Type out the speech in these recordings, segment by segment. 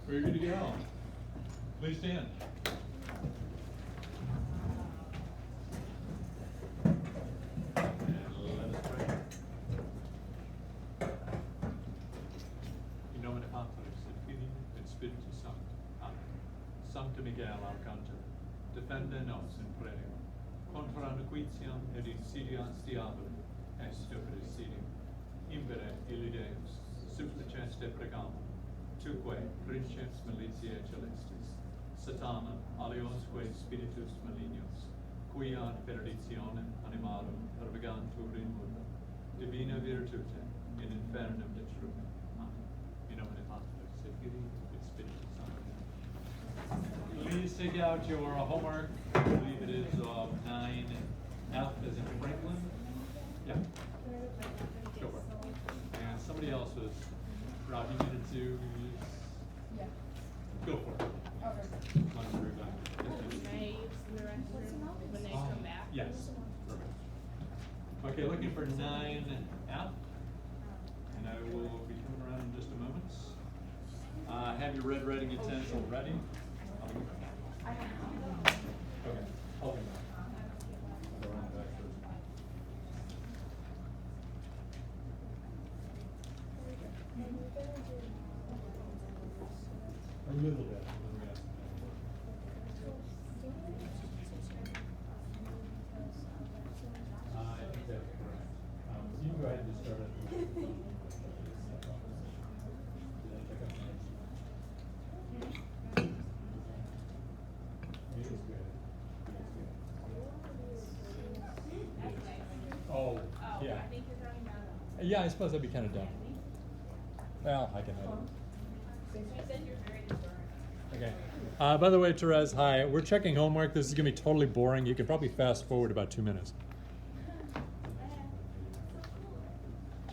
We're good to go. Please stand. And let us pray. In nomine Patris et Filii et Spiritus Sancti. Amen. Sancta Miguel Arcangelo, defende nos in prayer. Contra nequitiam et insidias diaboli, est presidium. Imbere illi Deus, supplicens te pregam, tuque princeps militiae celestis, Satana aliosque spiritus malignos, qui ad perditionem animarum pervegantur in mundo, divina virtute in infernum destruum. Amen. In nomine Patris et Filii et Spiritus Sancti. Please take out your homework. I believe it is 9F as in Franklin. Yeah. Go for it. And somebody else was, Rob, you needed to use? Yeah. Go for it. Okay. Once we're done. May in the restroom when they come back. Yes. Perfect. Okay, looking for 9F. And I will be coming around in just a moment. Have your red writing utensil ready. Okay. Help me out. Go around the back first. A little bit. I think that's correct. So you can go ahead and just start at the Oh, yeah. I think you're running down. Yeah, I suppose that'd be kind of dumb. Well, I can hide it. You said you're very discerning. Okay. By the way, Therese, hi. We're checking homework. This is going to be totally boring. You can probably fast forward about 2 minutes.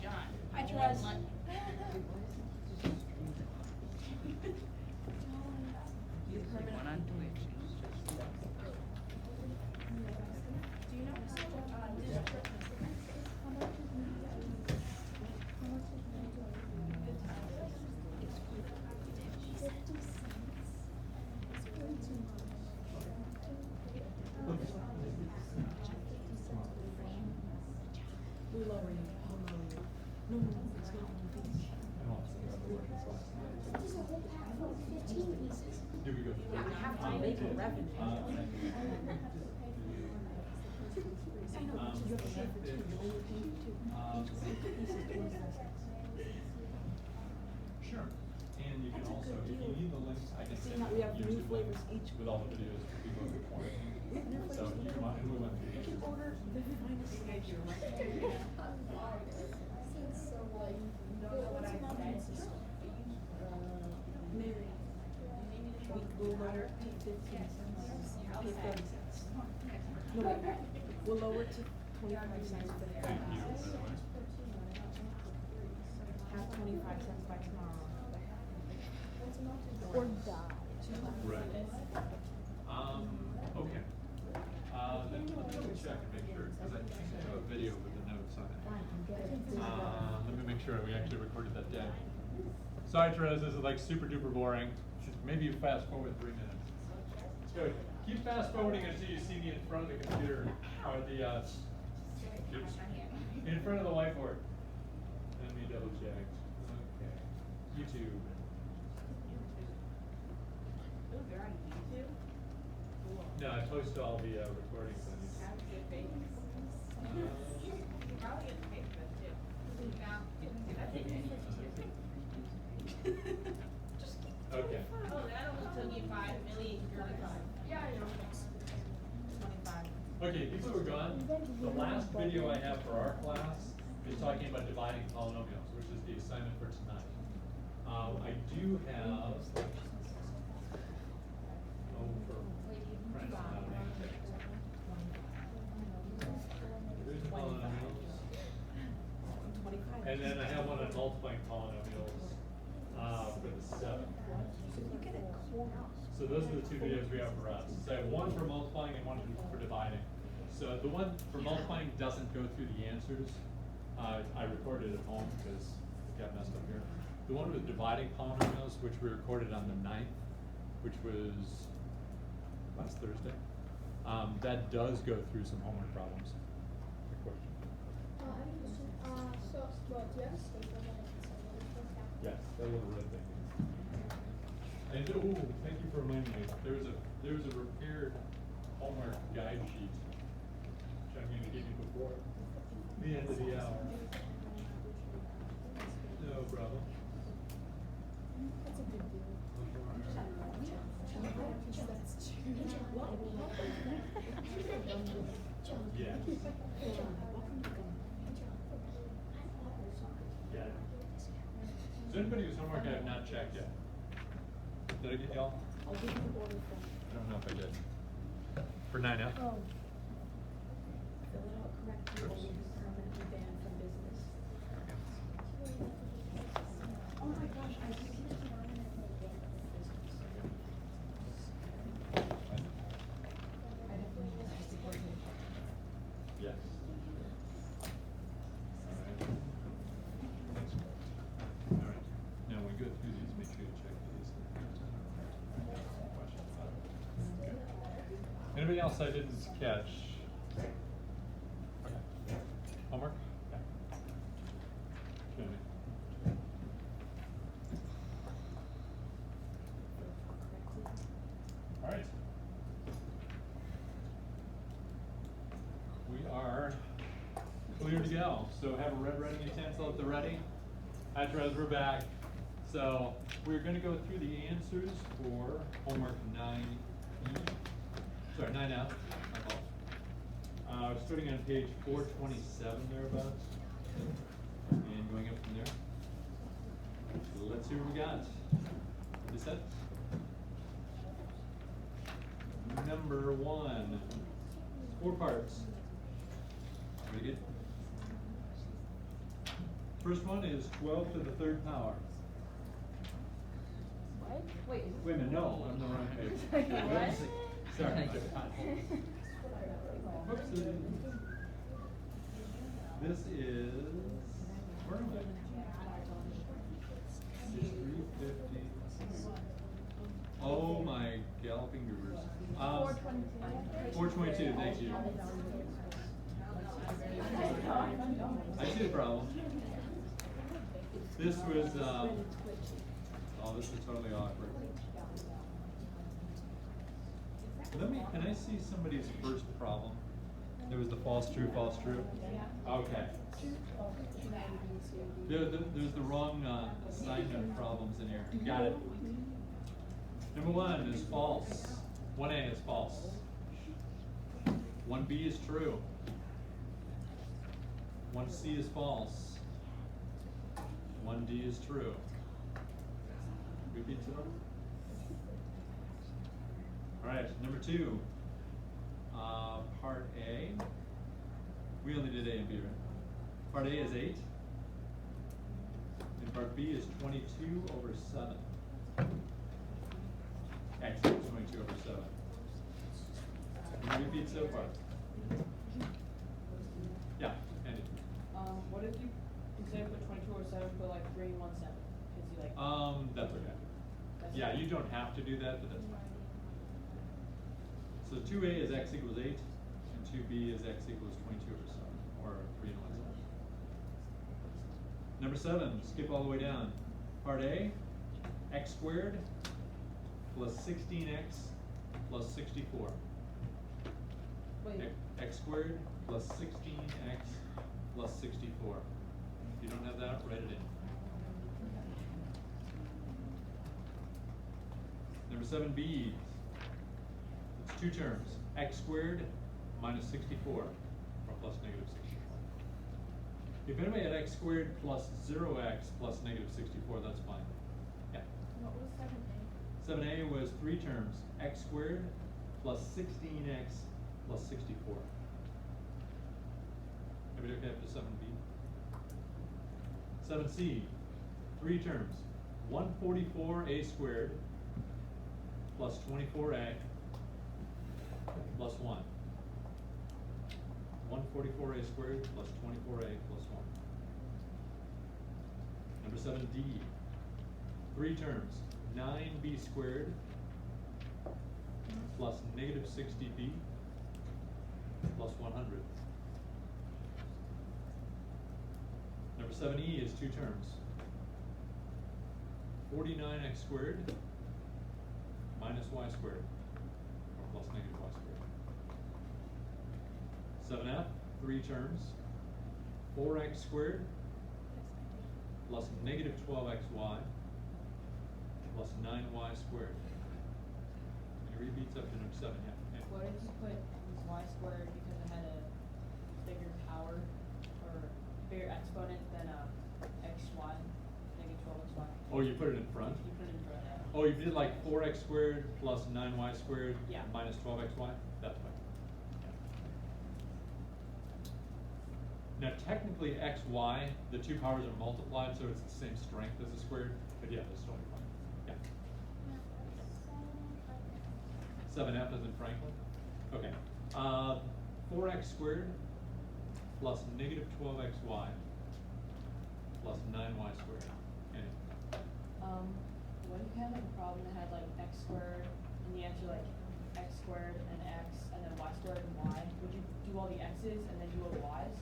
John. Hi, Therese. One on Twitch. Do you know We'll lower you. We'll lower you. No, it's not on the beach. There's a whole pack of 15 pieces. Here we go. Yeah, I have to make a revenue. I know, You have to pay for two. You only pay for two. Pieces, 25 cents. Sure. And you can also, if you need the links, I can See, send now we have you new YouTube flavors links each. with all the videos for people who are quarantined. New So flavors you each. can, and we went through You each. can order the finest. Mary. We'll lower it to 15 cents. Pay 30 cents. No, wait. We'll lower it to 25 cents for the Thank you, by class. the way. Have 25 cents by tomorrow. Or die. Right. Okay. Then let me check and make sure, because I think I have a video with the notes on it. Let me make sure we actually recorded that day. Sorry, Therese, this is like super duper boring. Maybe you fast forward 3 minutes. Good. Keep fast forwarding until you see me in front of the computer or the oops, in front of the whiteboard. Let me double check. Okay. YouTube. Ooh, they're on YouTube? Cool. No, I post all the recordings on YouTube. Have a good face. Probably get paid for it too. No, that's it. Okay. Oh, that only took you 5 million. Yeah, I know. 25. Okay, people who are gone, the last video I have for our class is talking about dividing polynomials, which is the assignment for tonight. I do have, for French, there's polynomials. And then I have one on multiplying polynomials for the 7th. So those are the 2 videos we have for us. So I have one for multiplying and one for dividing. So the one for multiplying doesn't go through the answers. I recorded it at home because it got messed up here. the one with dividing polynomials, which we recorded on the 9th, which was last Thursday, that does go through some homework problems. Good question. I have a question. So, well, do you have a staple that I can send you with that? Yes, that little red thing. And ooh, thank you for reminding me. There's a prepared homework guide sheet, which I'm going to give you before the end of the hour. No problem. That's a big deal. Yes. Yeah. Is there anybody whose homework I have not checked yet? Did I get y'all? I'll give you the order from. I don't know if I did. For 9F? Oh. Fill it out correctly or you'll be permanently banned from business. Oh my gosh, I just can't permanently banned from business. I definitely realized it wasn't. Yes. Alright. Alright. Now, when we go through these, make sure you check these. Questions about it. Okay. Anybody else I didn't catch? Okay. Homework? Okay. Jenny. All right. We are clear to go. So have a red writing utensil at the ready. We're back. So we're going to go through the answers for homework 9E. Sorry, 9F. My fault. Starting on page 427 thereabouts, and going up from there. Let's see what we got. This set. Number 1. 4 parts. Very good. First one is 12 to the 3rd power. What? Wait. Wait a minute, no, I'm on the wrong page. What? Sorry. Whoops. This is, where am I? 350. Oh my galloping goobers. 422, thank you. I see the problem. This was, oh, this is totally awkward. Can I see somebody's first problem? There was the false, true, false, true? Okay. There's the wrong assignment problems in here. Got it. Number 1 is false. 1A is false. 1B is true. 1C is false. 1D is true. Repeat to them. All right, number 2. Part A. We only did A and B, right? Part A is 8. And part B is 22 over 7. Actually, it's 22 over 7. Can you repeat so far? Yeah, Andy. What if you, instead of put 22 over 7, put like 3, 1, 7? Cause you like. That's okay. That's Yeah, fine. you don't have to do that, but that's fine. So 2A is x equals 8, and 2B is x equals 22 over 7, or 3 and 1 7. Number 7, skip all the way down. Part A, x squared plus 16x plus 64. Wait. X squared plus 16x plus 64. If you don't have that, write it in. Number 7b, it's 2 terms, x squared minus 64, or plus negative 64. If anybody had x squared plus 0x plus negative 64, that's fine. Yeah. What was 7A? 7a was 3 terms, x squared plus 16x plus 64. Everybody okay up to 7b? 7c, 3 terms, 144a squared plus 24a plus 1. 144a squared plus 24a plus 1. Number 7d, three terms, 9b squared plus negative 60b plus 100. Number 7e is two terms, 49x squared minus y squared, or plus negative y squared. 7f, three terms, 4x squared plus negative 12xy plus 9y squared. Any repeats up to number 7, yeah? Yeah. What if you put y squared because it had a bigger power or bigger exponent than xy, negative 12xy? Oh, you put it in front? You put it in front, yeah. Oh, you did like 4x squared plus 9y squared Yeah. minus 12xy? That's fine. Now technically xy, the two powers are multiplied, so it's the same strength as the squared, but yeah, that's totally fine. Yeah. 7f is in Franklin? Okay. 4x squared plus negative 12xy plus 9y squared. Any? What if you had like a problem that had like x squared and the answer like x squared and x and then y squared and y? Would you do all the x's and then do all the y's?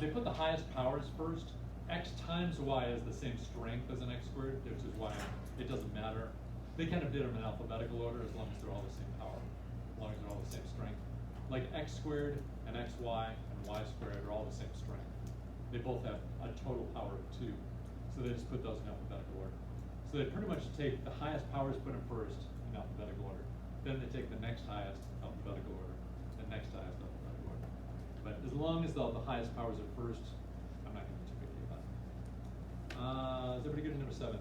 They put the highest powers first. X times y is the same strength as an x squared, which is why it doesn't matter. They kind of did them in alphabetical order as long as they're all the same power, as long as they're all the same strength. Like x squared and xy and y squared are all the same strength. They both have a total power of 2, so they just put those in alphabetical order. So they pretty much take the highest powers, put them first in alphabetical order. Then they take the next highest alphabetical order, the next highest alphabetical order. But as long as the highest powers are first, I'm not going to be too picky about it. Is everybody good at number 7?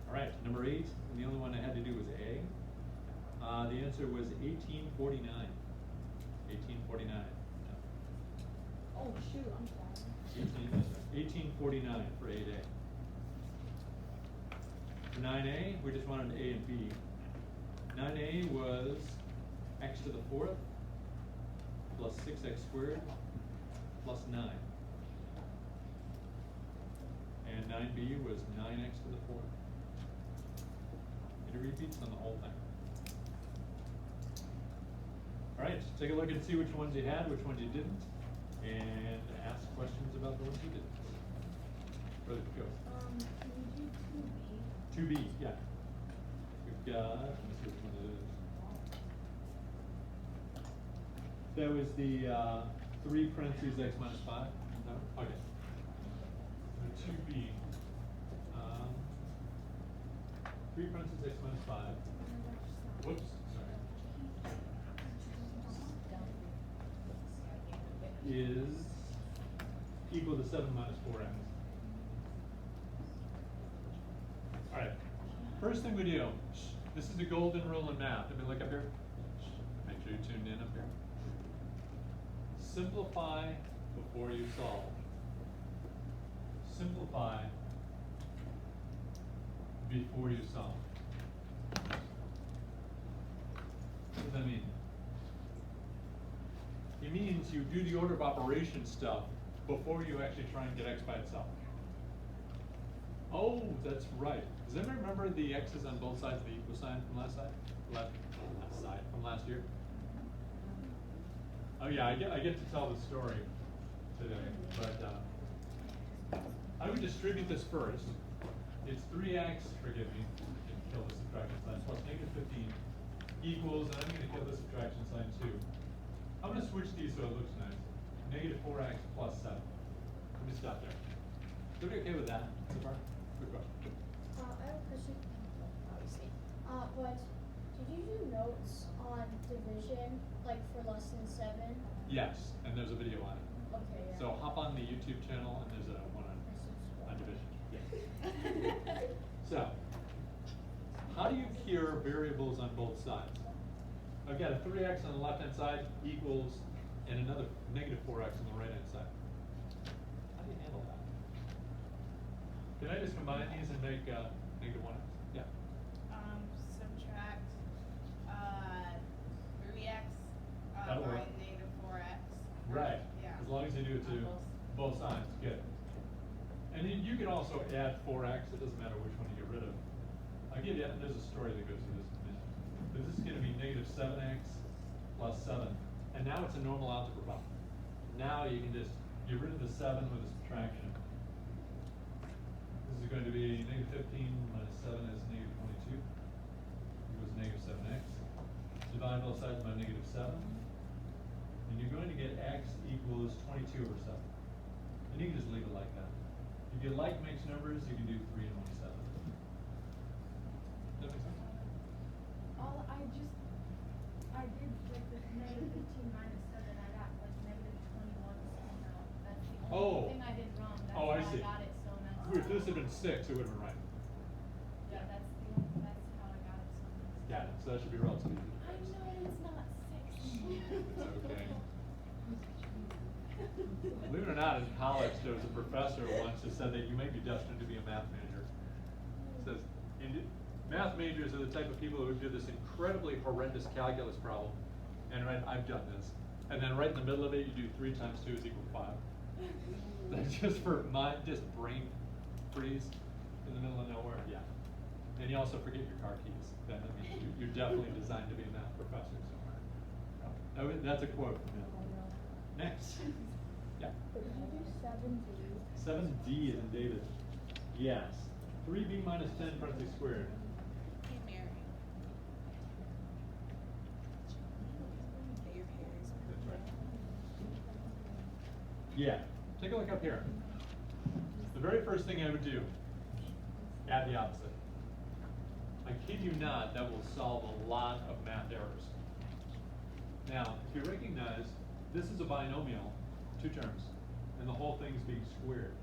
All right, number 8, and the only one I had to do was A. The answer was 1849. 1849. Oh, shoot, I'm sorry. 1849 for 8A. For 9A, we just wanted A and B. 9A was x to the 4th plus 6x squared plus 9. And 9B was 9x to the 4th. Any repeats on the whole thing? All right, take a look and see which ones you had, which ones you didn't, and ask questions about the ones you didn't. Ready to go. Can you do 2B? 2B, yeah. We've got, let me see which one it is. That was the 3 parentheses x minus 5? No? Okay. So 2B. 3 parentheses x minus 5. Whoops, sorry. Is equal to 7 minus 4x. All right. First thing we do, this is the golden rule in math. Let me look up here. Make sure you're tuned in up here. Simplify before you solve. Simplify before you solve. What does that mean? It means you do the order of operation stuff before you actually try and get x by itself. Oh, that's right. Does anybody remember the x's on both sides of the equal sign from last from last year? Oh yeah, I get to tell the story today, but I would distribute this first. It's 3x, forgive me, kill the subtraction sign, plus negative 15 equals, and I'm going to kill the subtraction sign too. I'm going to switch these so it looks nice. Negative 4x plus 7. Let me stop there. Is everybody okay with that so far? Good question. I have a question, obviously. But did you do notes on division, like for lesson 7? Yes, and there's a video on it. Okay, yeah. So hop on the YouTube channel and there's a one on division. Yes. So, how do you cure variables on both sides? I've got a 3x on the left-hand side equals, and another negative 4x on the right-hand side. How do you handle that? Can I just combine these and make negative 1x? Yeah. Subtract 3x That'll by work. negative 4x. Right. Yeah. As long as you do it to On both sides. Good. And then you could also add 4x, it doesn't matter which one you get rid of. I'll give you, there's a story that goes through this in a minute. But this is gonna be negative 7x plus 7. And now it's a normal algebra problem. Now you can just get rid of the 7 with a subtraction. This is going to be negative 15 minus 7 is negative 22. It was negative 7x. Divide both sides by negative 7. And you're going to get x equals 22 over 7. And you can just leave it like that. If you like mixed numbers, you can do 3 and 27. Does that make sense? I did like the negative 15 minus 7, I got like negative 21 somehow. That's the Oh. only thing I did wrong. That's Oh, how I see. got it so messed up. If this had been 6, it would have been right. Yeah, that's how I got it so messed up. Got it. So that should be relatively easy. I know it's not 6. It's okay. Believe it or not, in college, there was a professor once who said that you may be destined to be a math major. Says, math majors are the type of people who do this incredibly horrendous calculus problem, and right, I've done this, and then right in the middle of it, you do 3 times 2 is equal to 5. That's just for just brain freeze in the middle of nowhere. Yeah, and you also forget your car keys. Then I mean, you're definitely designed to be a math professor somewhere. Oh, that's a quote from him. Next. Yeah. Did you do 7D? 7D is in David. Yes. 3b minus 10 parentheses squared. Hey, Mary. Your hair is. That's right. Yeah. Take a look up here. The very first thing I would do, add the opposite. I kid you not, that will solve a lot of math errors. Now, if you recognize, this is a binomial, 2 terms, and the whole thing's being squared.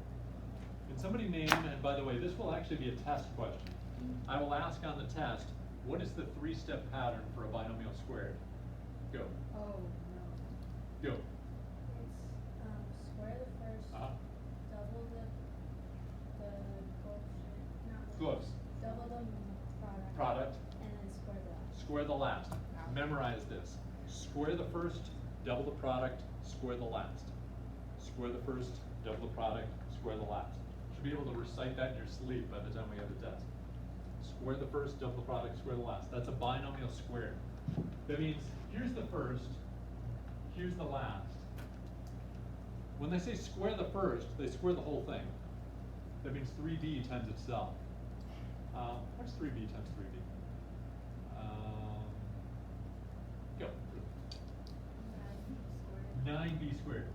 Can somebody name, and by the way, this will actually be a test question. I will ask on the test, what is the 3-step pattern for a binomial squared? Go. Oh, no. Go. It's square the first, Uh-huh. double the coefficient, not Close. double the product. Product. And then square the last. Square the last. Memorize this. Square the first, double the product, square the last. Square the first, double the product, square the last. Should be able to recite that in your sleep by the time we have the test. Square the first, double the product, square the last. That's a binomial squared. That means here's the first, here's the last. When they say square the first, they square the whole thing. That means 3b times itself. What's 3b times 3b? Go. 9b squared.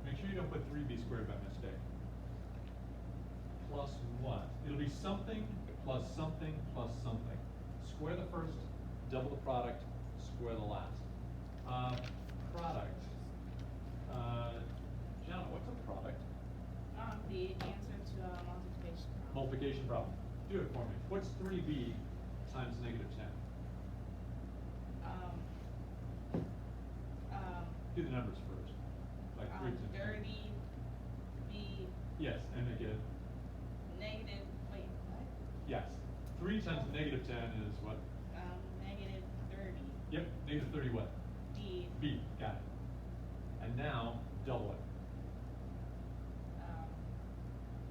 Make sure you don't put 3b squared by mistake. Plus what? It'll be something plus something plus something. Square the first, double the product, square the last. Product. Gianna, what's a product? The answer to a multiplication problem. Multiplication problem. Do it for me. What's 3b times negative 10? Do the numbers first. Like 3 times 30 b Yes, and make it. negative, wait, what? Yes. 3 times negative 10 is what? Negative 30 Yep, negative 30 what? b. B, got it. And now, double it.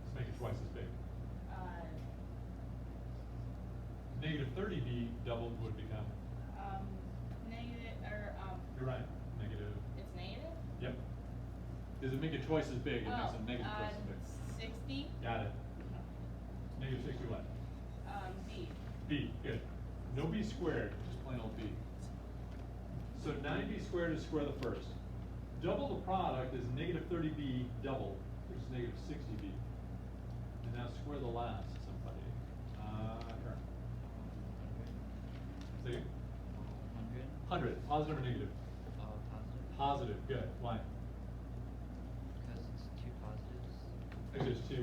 Let's make it twice as big. Negative 30b doubled would become, Negative, or, you're right, negative, it's negative? yep. Does it make it twice as big? It makes it negative twice as big. 60, Got it. Negative 60 what? b. B, good. No b squared, just plain old b. So 9b squared is square the first. Double the product is negative 30b doubled, which is negative 60b. And now square the last, somebody. Here. See? 100. Positive or negative? Positive. Positive, good. Why? Because it's 2 positives. Actually, it's 2.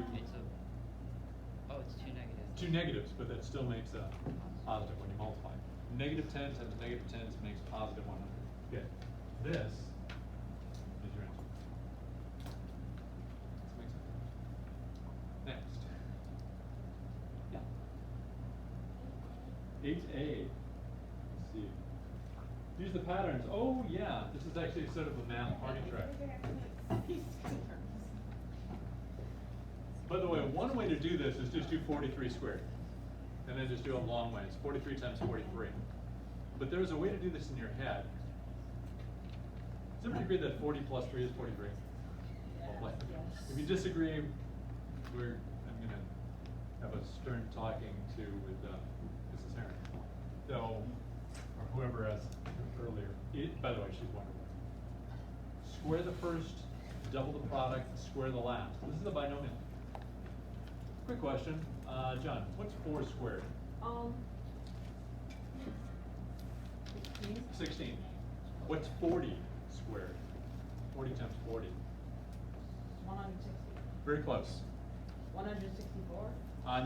It's 2 negatives. 2 negatives, but that still makes a positive when you multiply. Negative 10 times negative 10 makes positive 100. Good. This is your answer. Does that make sense? Next. Yeah. 8a. Let's see. Use the patterns. Oh yeah, this is actually sort of a math party trick. By the way, one way to do this is just do 43 squared. And then just do it long ways, 43 times 43. But there's a way to do this in your head. Does everybody agree that 40 plus 3 is 43? Well, if you disagree, I'm gonna have a stern talking to with Mrs. Herron. So, or whoever asked earlier. By the way, she's wonderful. Square the first, double the product, square the last. This is a binomial. Quick question, John, what's 4 squared? 16. 16. What's 40 squared? 40 times 40. 160. Very close. 164.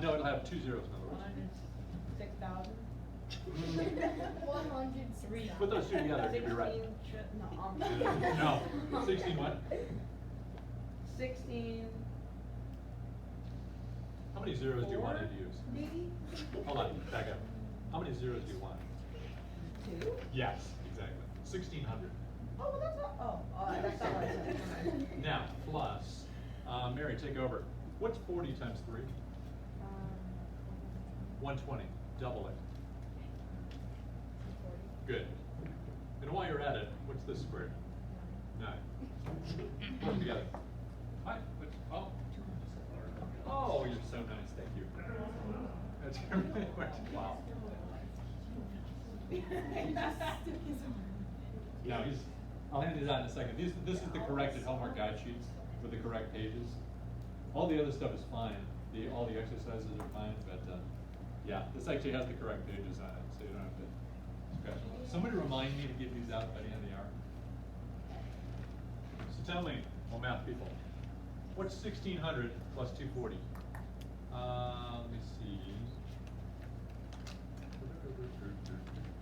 No, it'll have 2 zeros in other words. 106,000. 103. Put those two together, you'll be right. 16 No, 16 what? 16. How many zeros do you want to 4? use? Maybe. Hold on, back up. How many zeros do you want? 2. Yes, exactly. 1,600. Oh, well, that's not. That's not what I said. Now, plus, Mary, take over. What's 40 times 3? 120. Double it. 40. Good. And while you're at it, what's this squared? 9. Put them together. Hi. Oh. Oh, you're so nice. Thank you. That's really wow. Now I'll hand these out in a second. This is the corrected homework guide sheets with the correct pages. All the other stuff is fine. All the exercises are fine, but yeah, this actually has the correct pages on it, so you don't have to scratch them. Somebody remind me to give these out by the end of the hour. So tell me, well, math people, what's 1,600 plus 240? Let me see.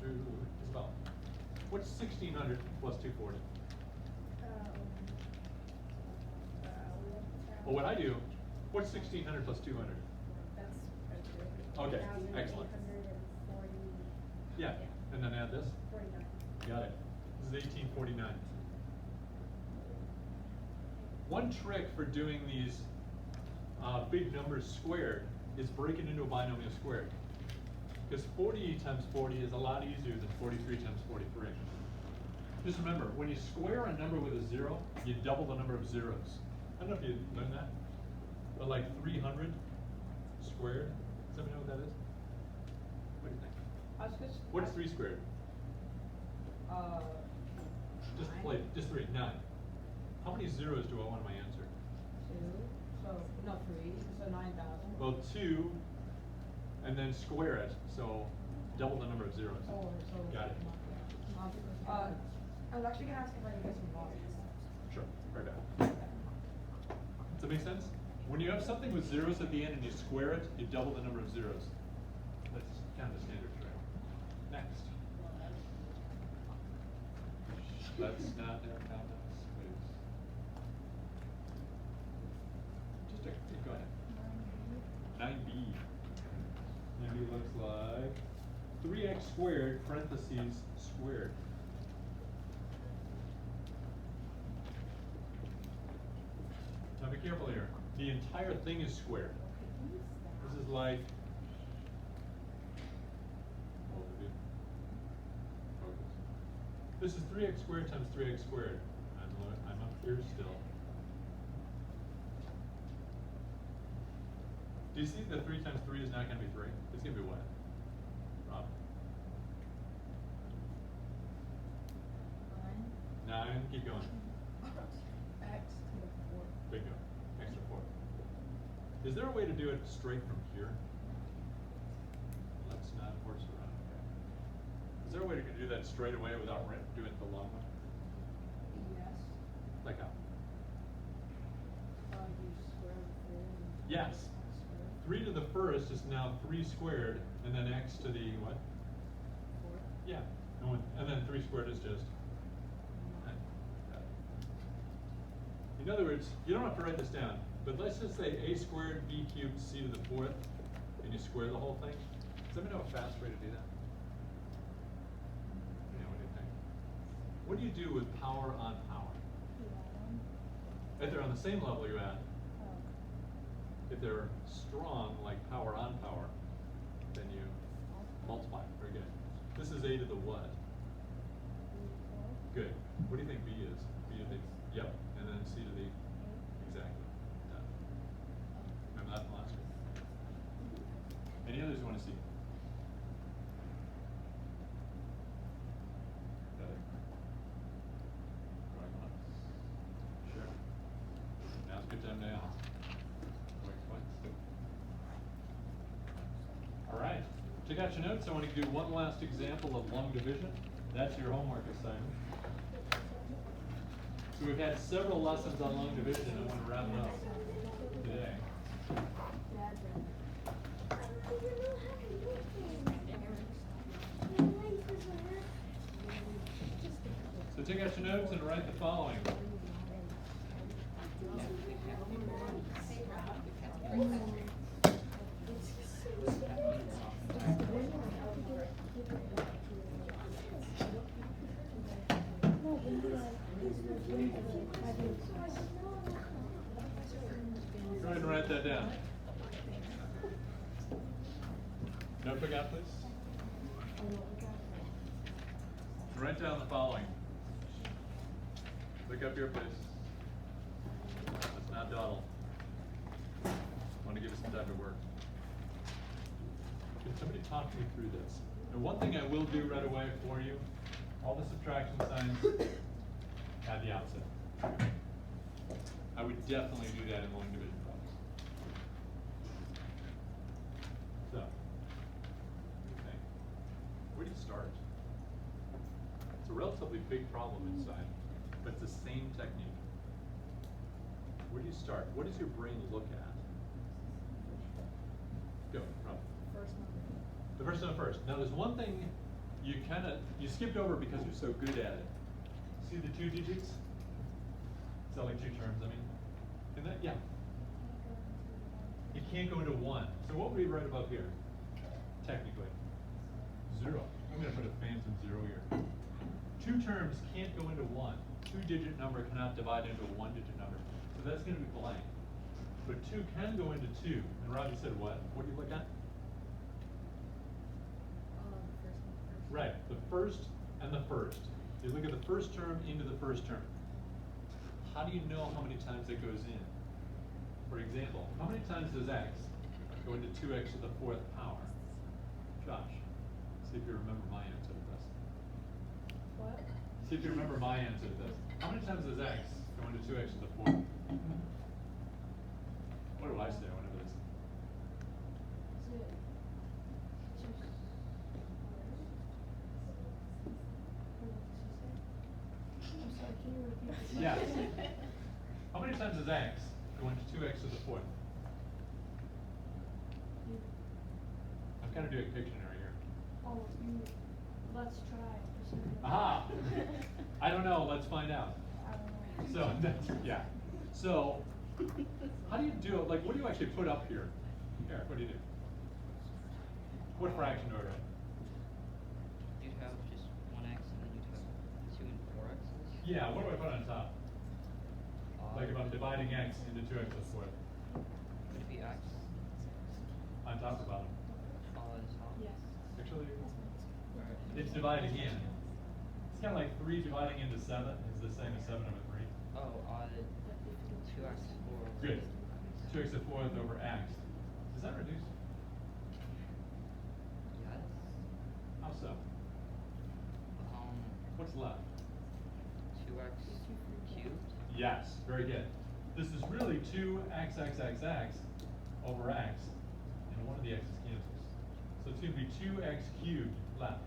Isabel, what's 1,600 plus 240? Well, what I do, what's 1,600 plus 200? Okay, excellent. Yeah, and then add this? 49. Got it. This is 1849. One trick for doing these big numbers squared is break it into a binomial squared. Because 40 times 40 is a lot easier than 43 times 43. Just remember, when you square a number with a 0, you double the number of zeros. I don't know if you learned that, but like 300 squared, does anybody know what that is? What do you think? What's 3 squared? Just play, just 3, 9. How many zeros do I want in my answer? 2. So, no, 3. So 9,000. Well, 2, and then square it, so double the number of zeros. 4. So Got it. I was actually gonna ask if I could get some volume. Sure, right back. Does that make sense? When you have something with zeros at the end and you square it, you double the number of zeros. That's kind of the standard trick. Next. Let's not have comments, please. Go ahead. 9b. 9b looks like 3x squared parentheses squared. Now be careful here. The entire thing is squared. This is like, this is 3x squared times 3x squared. I'm up here still. Do you see that 3 times 3 is not going to be 3? It's going to be what? Rob? 9. Keep going. X to the 4. Bingo. Extra 4. Is there a way to do it straight from here? Let's not horse around. Okay. Is there a way to do that straight away without doing it the long one? Yes. Like how? You square the 4. Yes. 3 to the first is now 3 squared, and then x to the what? 4. Yeah. And then 3 squared is just. In other words, you don't have to write this down, but let's just say a squared b cubed c to the 4th, and you square the whole thing. Does anybody know a fast way to do that? Yeah, what do you think? What do you do with power on power? If they're on the same level, you add. If they're strong, like power on power, then you multiply. Very good. This is a to the what? Good. What do you think b is? B to the, yep, and then c to the, exactly. Done. Remember that from last week? Any others you want to see? Better? Going once? Sure. Now's a good time to ask. Going twice? All right. Check out your notes. I want to do one last example of long division. That's your homework assignment. So we've had several lessons on long division. I want to wrap it up today. So take out your notes and write the following. Go ahead and write that down. Notebook out, please. Write down the following. Look up here, please. Let's not dawdle. I want to give you some time to work. Can somebody talk me through this? And one thing I will do right away for you, all the subtraction signs at the outset. I would definitely do that in long division problems. So, okay, where do you start? It's a relatively big problem inside, but it's the same technique. Where do you start? What does your brain look at? Go, Rob. First number. The first number first. Now there's one thing you skipped over because you're so good at it. See the 2 digits? Is that like 2 terms, I mean? Can that, yeah. It can't go into 1. So what would we write above here? Technically. 0. I'm gonna put a phantom 0 here. 2 terms can't go into 1. 2-digit number cannot divide into a 1-digit number. So that's gonna be blank. But 2 can go into 2. And Robbie said what? What do you look at? Right, the first and the first. You look at the first term into the first term. How do you know how many times it goes in? For example, how many times does x go into 2x to the 4th power? Josh, see if you remember my answer to this. What? See if you remember my answer to this. How many times does x go into 2x to the 4th? What do I say whenever this? Yes. How many times does x go into 2x to the 4th? I'm kind of doing Pictionary here. Oh, let's try. Aha! I don't know, let's find out. I don't know. So, that's, yeah. So, how do you do it? Like, what do you actually put up here? Here, what do you do? What fraction do I write? You'd have just 1x and then you'd have 2 and 4x's. Yeah, what do I put on top? Like if I'm dividing x into 2x to the 4th. Would it be x? On top or bottom? Top? Yes. Actually, it's dividing in. It's kind of like 3 dividing into 7 is the same as 7 over 3. Oh, 2x to 4. Good. 2x to the 4th over x. Does that reduce? Yes. How so? What's left? 2x cubed. Yes, very good. This is really 2x over x, and one of the x's cancels. So it's going to be 2x cubed left.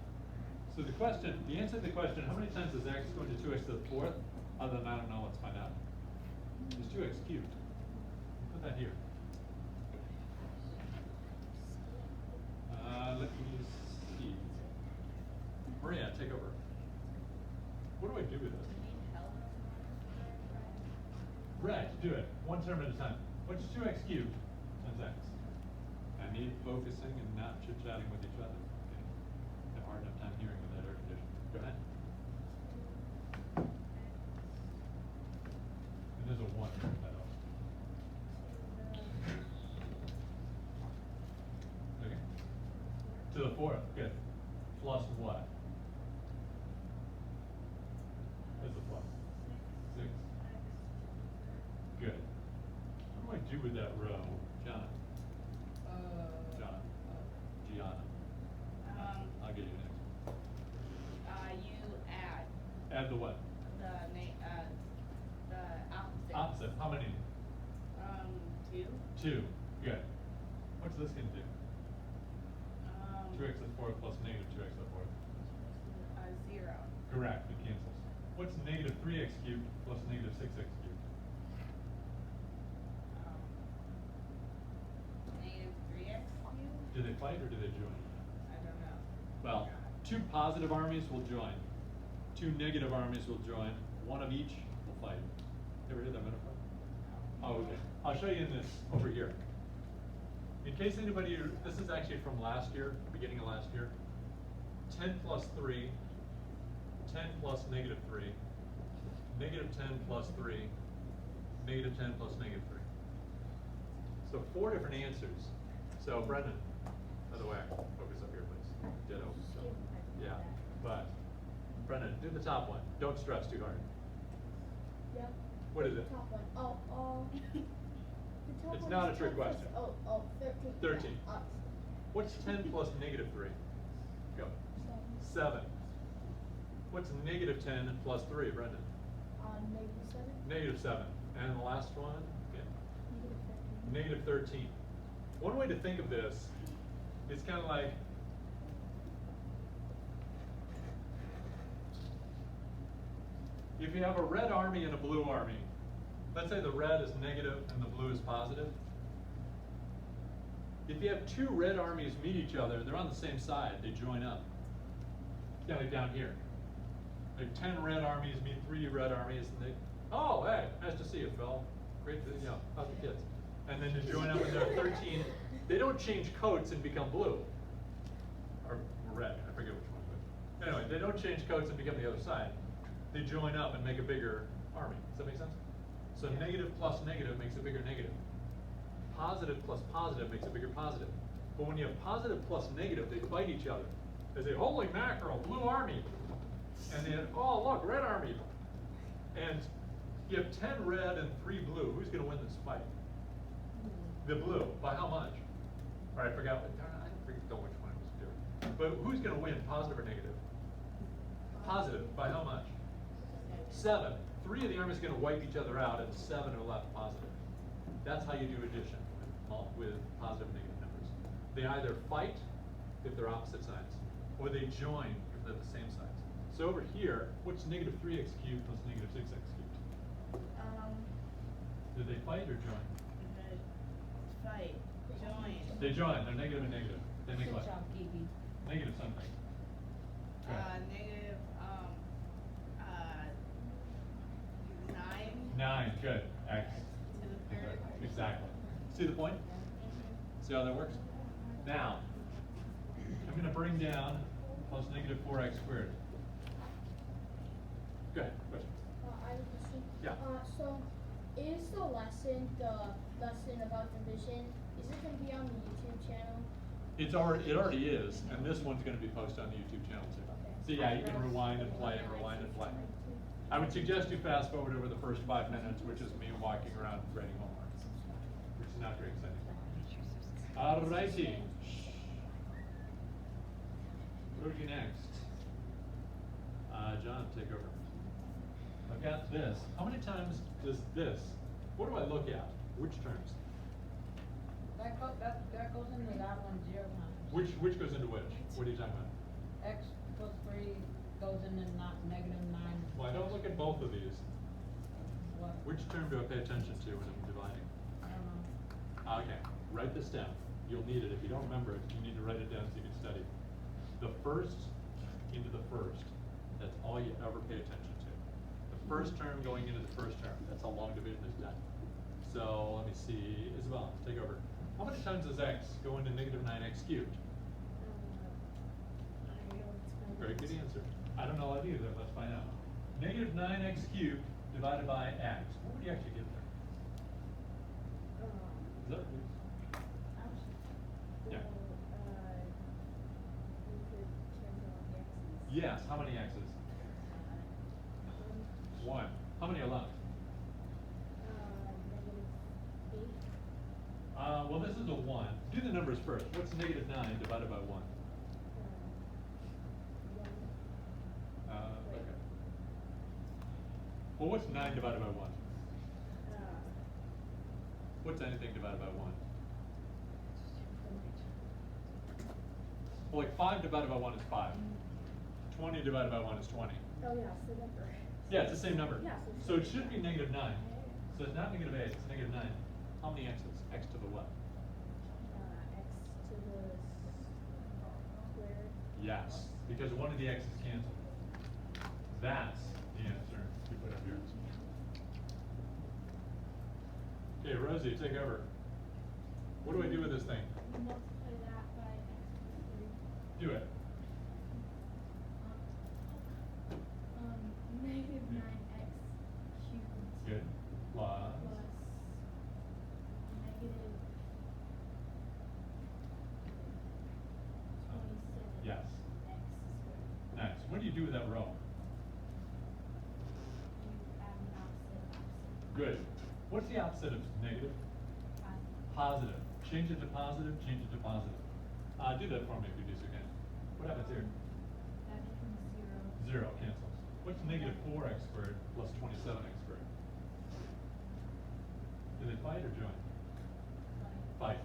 So the answer to the question, how many times does x go into 2x to the 4th? Other than I don't know, let's find out. It's 2x cubed. Put that here. Let me see. Maria, take over. What do I do with this? Right, do it. One term at a time. What's 2x cubed times x? I need focusing and not chit-chatting with each other. Okay? I have a hard enough time hearing with that air conditioning. Go ahead. And there's a 1 right that off. fourth, good. Plus what? What's the plus? 6. Good. What do I do with that row? John? John? Gianna? I'll get you next. You add Add the what? the opposite. Opposite. How many? 2. 2. Good. What's this gonna do? 2x to the 4th plus negative 2x to the 4th. 0. Correct, it cancels. What's negative 3x cubed plus negative 6x cubed? Negative 3x cubed? Do they fight or do they join? I don't know. Well, 2 positive armies will join. 2 negative armies will join. One of each will fight. Ever hear that metaphor? Oh, okay. I'll show you in this over here. In case anybody, this is actually from last year, beginning of last year. 10 plus 3, 10 plus negative 3, negative 10 plus 3, negative 10 plus negative 3. So 4 different answers. So Brendan, by the way, focus up here, please. Ditto. Yeah, but Brendan, do the top one. Don't stress too hard. Yeah. What is it? Top one. The top It's one not is a trick 10 plus- question. 13. 13. Yeah, What's 10 plus negative 3? Go. 7. 7. What's negative 10 plus 3, Brendan? Negative 7. Negative 7. And the last one? Yeah. Negative 13. Negative 13. One way to think of this is kind of like, if you have a red army and a blue army, let's say the red is negative and the blue is positive. If you have 2 red armies meet each other, they're on the same side, they join up. Kind of like down here. Like 10 red armies meet 3 red armies and they, oh, hey, nice to see you, Phil. Great to, you know, how's the kids? And then to join up and there are 13, they don't change coats and become blue. Or red, I forget which one, but anyway, they don't change coats and become the other side. They join up and make a bigger army. Does that make sense? So negative plus negative makes a bigger negative. Positive plus positive makes a bigger positive. But when you have positive plus negative, they fight each other. They say, holy mackerel, blue army. And then, oh, look, red army. And you have 10 red and 3 blue. Who's going to win this fight? The blue. By how much? All right, I forgot. I don't know which one I was doing. But who's going to win, positive or negative? Positive. By how much? 7. 3 of the armies are going to wipe each other out, and 7 are left positive. That's how you do addition with positive and negative numbers. They either fight if they're opposite sides, or they join if they're the same sides. So over here, what's negative 3x cubed plus negative 6x cubed? Do they fight or join? Fight. Join. They join. They're negative and negative. They make what? Good job, Gigi. Negative something. Go ahead. Negative 9. 9. Good. X. To the 3rd. Exactly. See the point? See how that works? Now, I'm going to bring down plus negative 4x squared. Go ahead. Question. I have a question. Yeah. So, is the lesson about division? Is it going to be on the YouTube channel? It already is, and this one's going to be posted on the YouTube channel too. Okay. So yeah, you can rewind and play and rewind and play. I would suggest you fast forward over the first 5 minutes, which is me walking around grading homework, which is not very exciting. Alrighty. Where are you next? John, take over. I've got this. How many times does this? What do I look at? Which terms? That goes into that one 0 times. Which goes into which? What are you talking about? X plus 3 goes into not negative 9. Well, I don't look at both of these. What? Which term do I pay attention to when I'm dividing? I don't know. Okay, write this down. You'll need it. If you don't remember it, you need to write it down so you can study. The first into the first. That's all you ever pay attention to. The first term going into the first term. That's how long division is done. So let me see. Isabel, take over. How many times does x go into negative 9x cubed? Very good answer. I don't know that either. Let's find out. Negative 9x cubed divided by x. What would you actually get there? Is that, yeah. Yes, how many x's? 1. How many are left? -8. Well, this is a 1. Do the numbers first. What's negative 9 divided by 1? 1. Okay. Well, what's 9 divided by 1? What's anything divided by 1? Well, like 5 divided by 1 is 5. 20 divided by 1 is 20. Oh yeah, it's the number. Yeah, it's the same number. Yeah, So it should be negative 9. So it's not negative 8, it's negative 9. How many x's? X to the what? X to the squared. Yes, because one of the x's canceled. That's the answer you put up here. Okay, Rosie, take over. What do I do with this thing? Multiply that by x plus 3. Do it. Negative 9x cubed. Good. Plus. Plus negative 27 Yes. x squared. Nice. What do you do with that row? You add an opposite. Good. What's the opposite of negative? Positive. Change it to positive, change it to positive. Do that for me if you do so again. What happens here? That becomes 0 0. cancels. What's negative 4x squared plus 27x squared? Do they fight or join? Fight.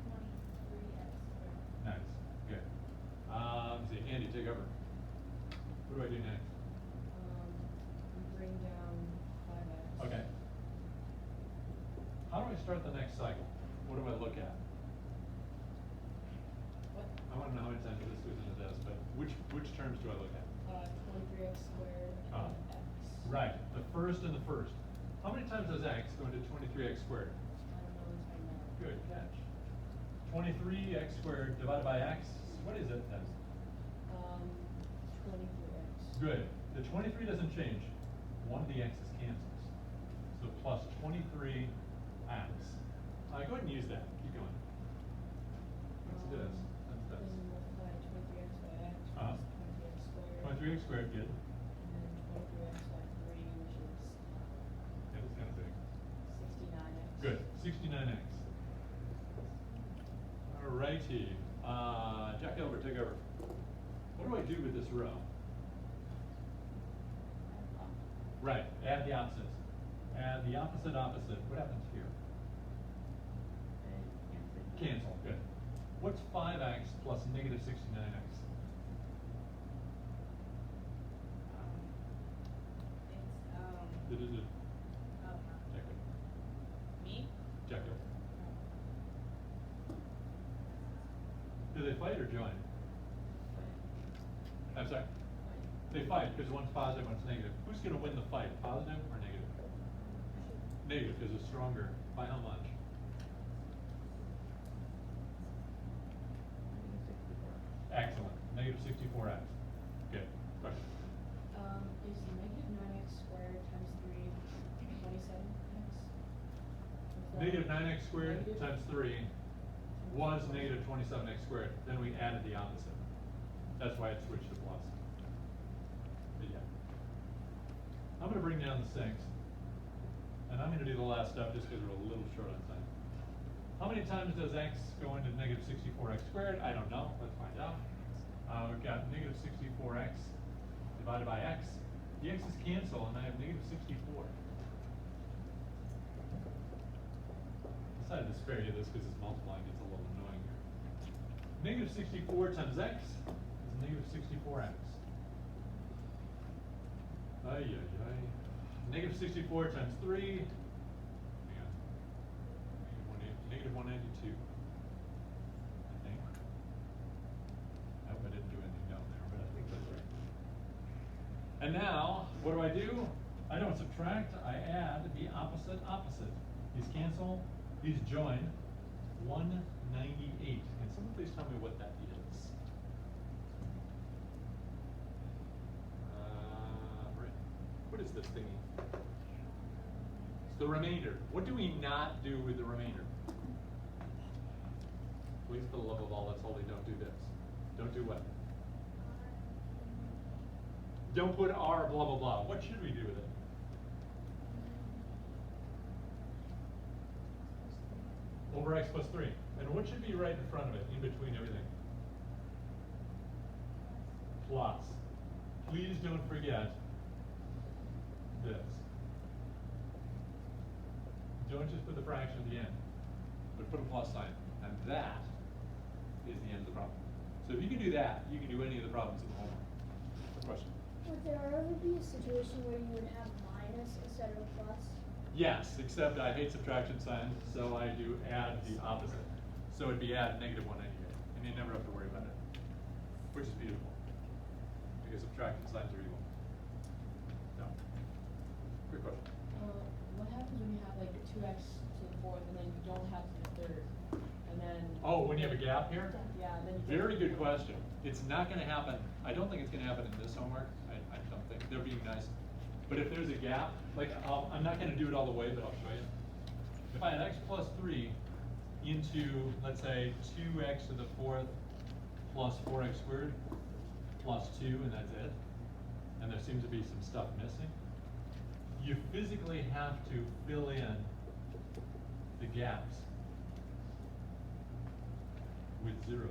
23x squared. Nice. Good. Let's see, Andy, take over. What do I do next? Bring down 5x. Okay. How do I start the next cycle? What do I look at? What? I want to know how many times this goes into this, but which terms do I look at? 23x squared and x. Right, the first and the first. How many times does x go into 23x squared? I don't know this right now. Good catch. 23x squared divided by x, what is it then? 23x. Good. The 23 doesn't change. One of the x's cancels. So plus 23x. Go ahead and use that. Keep going. What's this? That's Then this. multiply 23x by x Uh-huh. plus 23x 23x squared. squared, good. And then 23x by 3, which is Yeah, it's kind of big. 69x. Good. 69x. Alrighty. Jack Elbert, take over. What do I do with this row? Right, add the opposites. Add the opposite opposite. What happens here? Cancel, good. What's 5x plus negative 69x? It's, Check it. me? Check it. Do they fight or join? I'm sorry? They fight because one's positive, one's negative. Who's going to win the fight, positive or negative? Negative because it's stronger. By how much? Excellent. Negative 64x. Good. Question. Is negative 9x squared times 3 27x? Negative 9x squared Negative? times 3 was negative 27x squared. Then we added the opposite. That's why it switched to plus. But yeah. I'm going to bring down the 6. And I'm going to do the last step just because we're a little short on time. How many times does x go into negative 64x squared? I don't know. Let's find out. We've got negative 64x divided by x. The x's cancel, and I have negative 64. I decided to spare you this because this multiplying gets a little annoying here. Negative 64 times x is negative 64x. Ay, ay, ay. Negative 64 times 3. Hang on. Negative 192. I think. I hope I didn't do anything down there, but I think that's right. And now, what do? I don't subtract, I add the opposite opposite. These cancel, these join. 198. Can someone please tell me what that is? Right. What is this thingy? It's the remainder. What do we not do with the remainder? Please, for the love of all that's holy, don't do this. Don't do what? Don't put r blah blah blah. What should we do with it? Over x plus 3. And what should be right in front of it, in between everything? Plus. Please don't forget this. Don't just put the fraction at the end, but put a plus sign. And that is the end of the problem. So if you can do that, you can do any of the problems in the homework. Good question. Would there ever be a situation where you would have minus instead of plus? Yes, except I hate subtraction signs, so I do add the opposite. So it'd be add -198, and you never have to worry about it, which is beautiful, because subtraction signs are evil. No. Good question. What happens when you have like 2x to the 4th and then you don't have to the 3rd? And then. Oh, when you have a gap here? Yeah, then you. Very good question. It's not gonna happen, I don't think it's gonna happen in this homework, I don't think, they're being nice. But if there's a gap, like, I'm not gonna do it all the way, but I'll show you. If I had x plus 3 into, let's say, 2x to the 4th plus 4x squared plus 2, and that's it, and there seems to be some stuff missing, you physically have to fill in the gaps with zeros.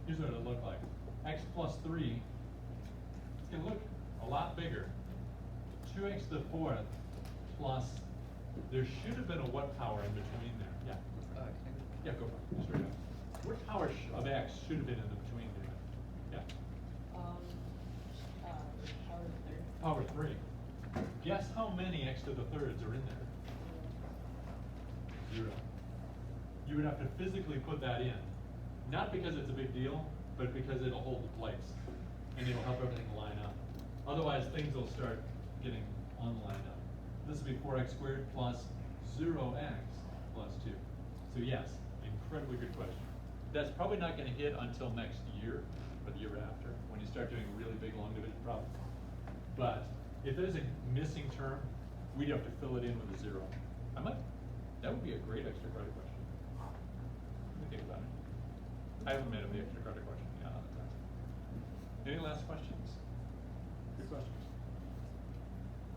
Here's what it'll look like. X plus 3, it's gonna look a lot bigger. 2x to the 4th plus, there should have been a what power in between there? Yeah. Can I go? Yeah, go for it. Just right up. What power of x should have been in the between there? Yeah. Power of 3rd. Power 3. Guess how many x to the 3rds are in there? 0. You would have to physically put that in. Not because it's a big deal, but because it'll hold the place. And it'll help everything line up. Otherwise, things will start getting unlined up. This will be 4x squared plus 0x plus 2. So yes, incredibly good question. That's probably not going to hit until next year, or the year after, when you start doing really big long division problems. But if there's a missing term, we'd have to fill it in with a 0. That would be a great extra credit question. Let me think about it. I haven't made up the extra credit question yet. Any last questions? Good questions.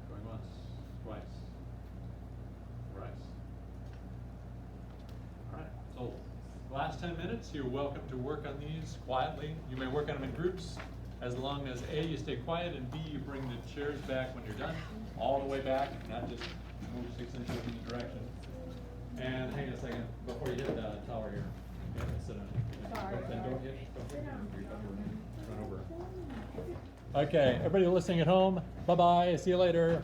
Going once, twice, thrice. All right, so last 10 minutes, you're welcome to work on these quietly. You may work on them in groups, as long as A, you stay quiet, and B, you bring the chairs back when you're done, all the way back, not just move 6 inches in each direction. And hang on a second, before you hit the tower here. Okay, sit down. Sorry. Then don't hit, run over. Okay, everybody listening at home, bye-bye, see you later.